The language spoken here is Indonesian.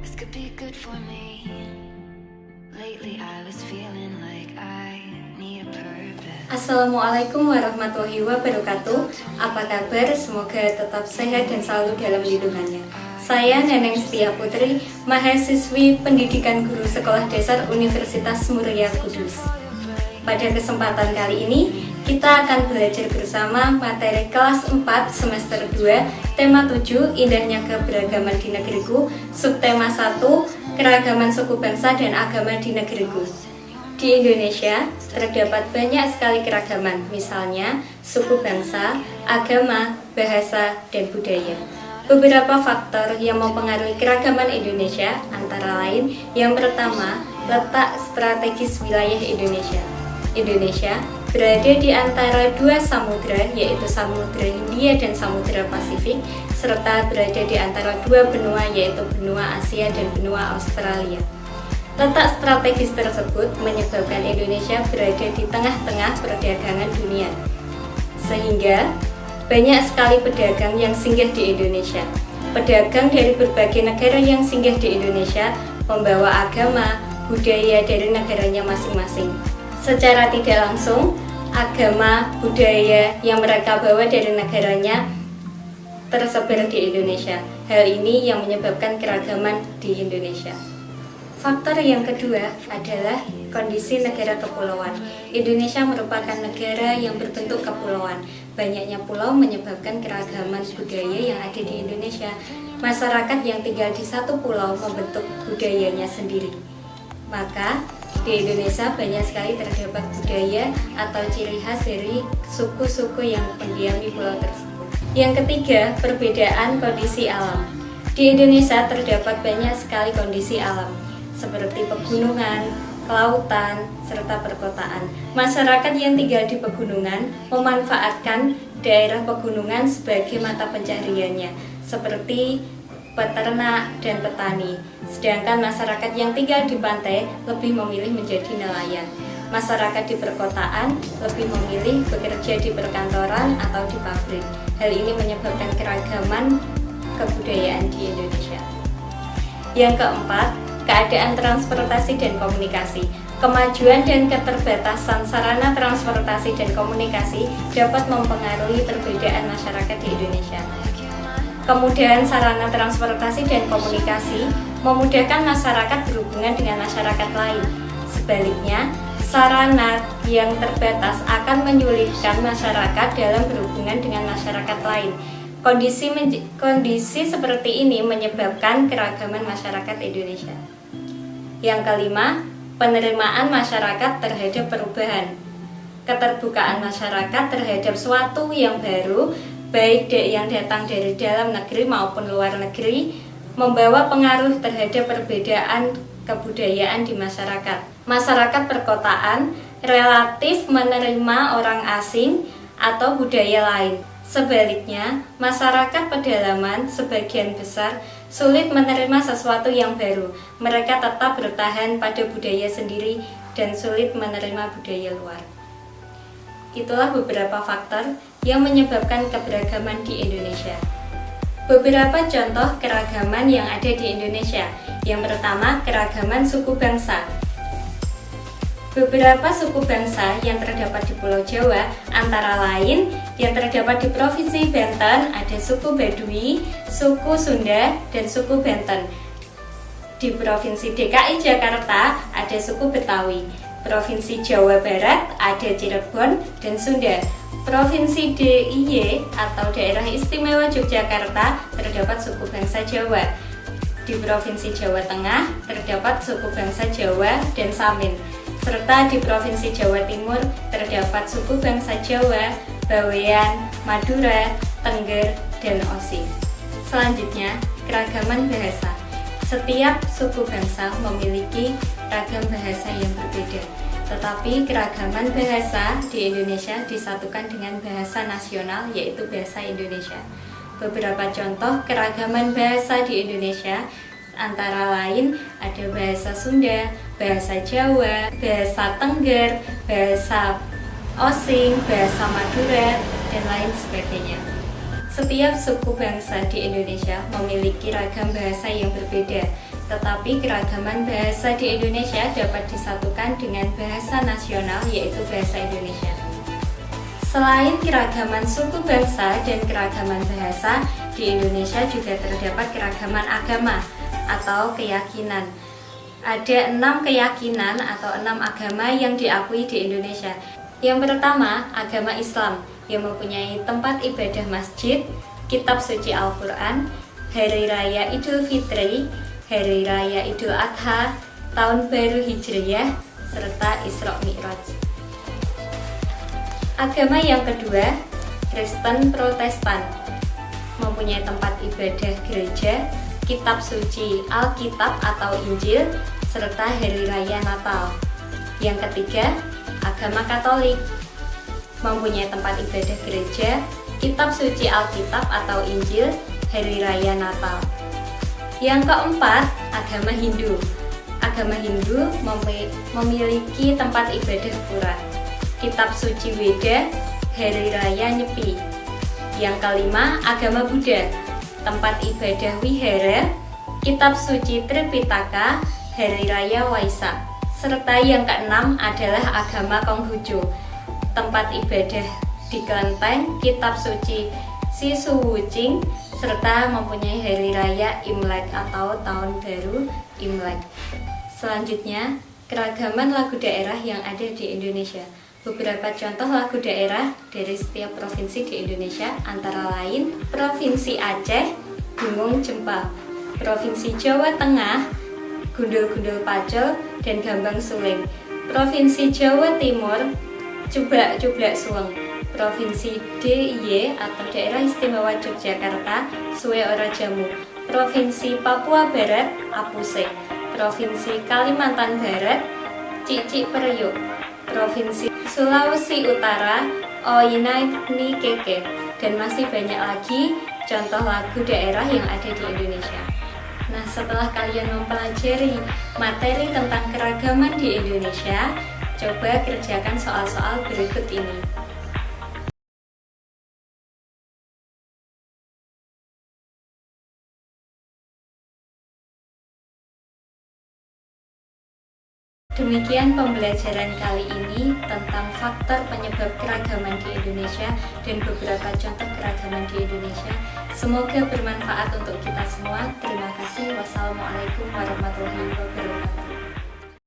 This could be good for me. Lately I was feeling like I need a purpose. Assalamualaikum warahmatullahi wabarakatuh. Apa kabar? Semoga tetap sehat dan selalu dalam lindungannya. Saya Neneng Setia Putri, mahasiswi Pendidikan Guru Sekolah Dasar Universitas Muria Kudus. Pada kesempatan kali ini, kita akan belajar bersama materi kelas 4 semester 2, tema 7, indahnya keberagaman di negeriku, subtema 1, keragaman suku bangsa dan agama di negeriku. Di Indonesia, terdapat banyak sekali keragaman, misalnya suku bangsa, agama, bahasa, dan budaya. Beberapa faktor yang mempengaruhi keragaman Indonesia antara lain, yang pertama, letak strategis wilayah Indonesia. Indonesia berada di antara dua samudra, yaitu Samudra Hindia dan Samudra Pasifik, serta berada di antara dua benua, yaitu benua Asia dan benua Australia. Letak strategis tersebut menyebabkan Indonesia berada di tengah-tengah perdagangan dunia, sehingga banyak sekali pedagang yang singgah di Indonesia. Pedagang dari berbagai negara yang singgah di Indonesia membawa agama, budaya dari negaranya masing-masing. Secara tidak langsung, agama, budaya yang mereka bawa dari negaranya tersebar di Indonesia. Hal ini yang menyebabkan keragaman di Indonesia. Faktor yang kedua adalah kondisi negara kepulauan. Indonesia merupakan negara yang berbentuk kepulauan. Banyaknya pulau menyebabkan keragaman budaya yang ada di Indonesia. Masyarakat yang tinggal di satu pulau membentuk budayanya sendiri. Maka di Indonesia banyak sekali terdapat budaya atau ciri khas dari suku-suku yang mendiami pulau tersebut. Yang ketiga, perbedaan kondisi alam. Di Indonesia terdapat banyak sekali kondisi alam, seperti pegunungan, kelautan, serta perkotaan. Masyarakat yang tinggal di pegunungan memanfaatkan daerah pegunungan sebagai mata pencahariannya, seperti peternak dan petani. Sedangkan masyarakat yang tinggal di pantai lebih memilih menjadi nelayan. Masyarakat di perkotaan lebih memilih bekerja di perkantoran atau di pabrik. Hal ini menyebabkan keragaman kebudayaan di Indonesia. Yang keempat, keadaan transportasi dan komunikasi. Kemajuan dan keterbatasan sarana transportasi dan komunikasi dapat mempengaruhi perbedaan masyarakat di Indonesia. Kemudahan sarana transportasi dan komunikasi memudahkan masyarakat berhubungan dengan masyarakat lain. Sebaliknya, sarana yang terbatas akan menyulitkan masyarakat dalam berhubungan dengan masyarakat lain. Kondisi seperti ini menyebabkan keragaman masyarakat Indonesia. Yang kelima, penerimaan masyarakat terhadap perubahan. Keterbukaan masyarakat terhadap suatu yang baru, baik yang datang dari dalam negeri maupun luar negeri, membawa pengaruh terhadap perbedaan kebudayaan di masyarakat. Masyarakat perkotaan relatif menerima orang asing atau budaya lain. Sebaliknya, masyarakat pedalaman sebagian besar sulit menerima sesuatu yang baru. Mereka tetap bertahan pada budaya sendiri dan sulit menerima budaya luar. Itulah beberapa faktor yang menyebabkan keberagaman di Indonesia. Beberapa contoh keragaman yang ada di Indonesia. Yang pertama, keragaman suku bangsa. Beberapa suku bangsa yang terdapat di Pulau Jawa, antara lain yang terdapat di Provinsi Banten ada suku Baduy, suku Sunda, dan suku Banten. Di Provinsi DKI Jakarta ada suku Betawi. Provinsi Jawa Barat ada Cirebon dan Sunda. Provinsi DIY atau Daerah Istimewa Yogyakarta terdapat suku bangsa Jawa. Di Provinsi Jawa Tengah terdapat suku bangsa Jawa dan Samin. Serta di Provinsi Jawa Timur terdapat suku bangsa Jawa, Bawean, Madura, Tengger, dan Osing. Selanjutnya, keragaman bahasa. Setiap suku bangsa memiliki ragam bahasa yang berbeda, tetapi keragaman bahasa di Indonesia disatukan dengan bahasa nasional, yaitu bahasa Indonesia. Beberapa contoh keragaman bahasa di Indonesia antara lain ada bahasa Sunda, bahasa Jawa, bahasa Tengger, bahasa Osing, bahasa Madura, dan lain sebagainya. Setiap suku bangsa di Indonesia memiliki ragam bahasa yang berbeda. Tetapi keragaman bahasa di Indonesia dapat disatukan dengan bahasa nasional, yaitu bahasa Indonesia. Selain keragaman suku bangsa dan keragaman bahasa, di Indonesia juga terdapat keragaman agama atau keyakinan. Ada 6 keyakinan atau 6 agama yang diakui di Indonesia. Yang pertama, agama Islam yang mempunyai tempat ibadah masjid, kitab suci Al-Quran, Hari Raya Idul Fitri, Hari Raya Idul Adha, Tahun Baru Hijriyah, serta Isra Mi'raj. Agama yang kedua, Kristen Protestan, mempunyai tempat ibadah gereja, kitab suci Alkitab atau Injil, serta Hari Raya Natal. Yang ketiga, agama Katolik, mempunyai tempat ibadah gereja, kitab suci Alkitab atau Injil, Hari Raya Natal. Yang keempat, agama Hindu. Agama Hindu memiliki tempat ibadah pura, kitab suci Weda, Hari Raya Nyepi. Yang kelima, agama Buddha, tempat ibadah wihara, kitab suci Tripitaka, Hari Raya Waisak. Serta yang keenam adalah agama Konghucu, tempat ibadah di kelenteng, kitab suci Sisuwuching, serta mempunyai Hari Raya Imlek atau Tahun Baru Imlek. Selanjutnya, keragaman lagu daerah yang ada di Indonesia. Beberapa contoh lagu daerah dari setiap provinsi di Indonesia antara lain Provinsi Aceh, Gunung Jempal, Provinsi Jawa Tengah, Gundul-Gundul Pacul, dan Gambang Suling, Provinsi Jawa Timur, Cublak-Cublak Suweng, Provinsi DIY atau Daerah Istimewa Yogyakarta, Suwe Ora Jamu, Provinsi Papua Barat, Apuse, Provinsi Kalimantan Barat, Cicik Periuk, Provinsi Sulawesi Utara, Oinai Ni Keke, dan masih banyak lagi contoh lagu daerah yang ada di Indonesia. Nah, setelah kalian mempelajari materi tentang keragaman di Indonesia, coba kerjakan soal-soal berikut ini. Demikian pembelajaran kali ini tentang faktor penyebab keragaman di Indonesia dan beberapa contoh keragaman di Indonesia. Semoga bermanfaat untuk kita semua. Terima kasih. Wassalamualaikum warahmatullahi wabarakatuh.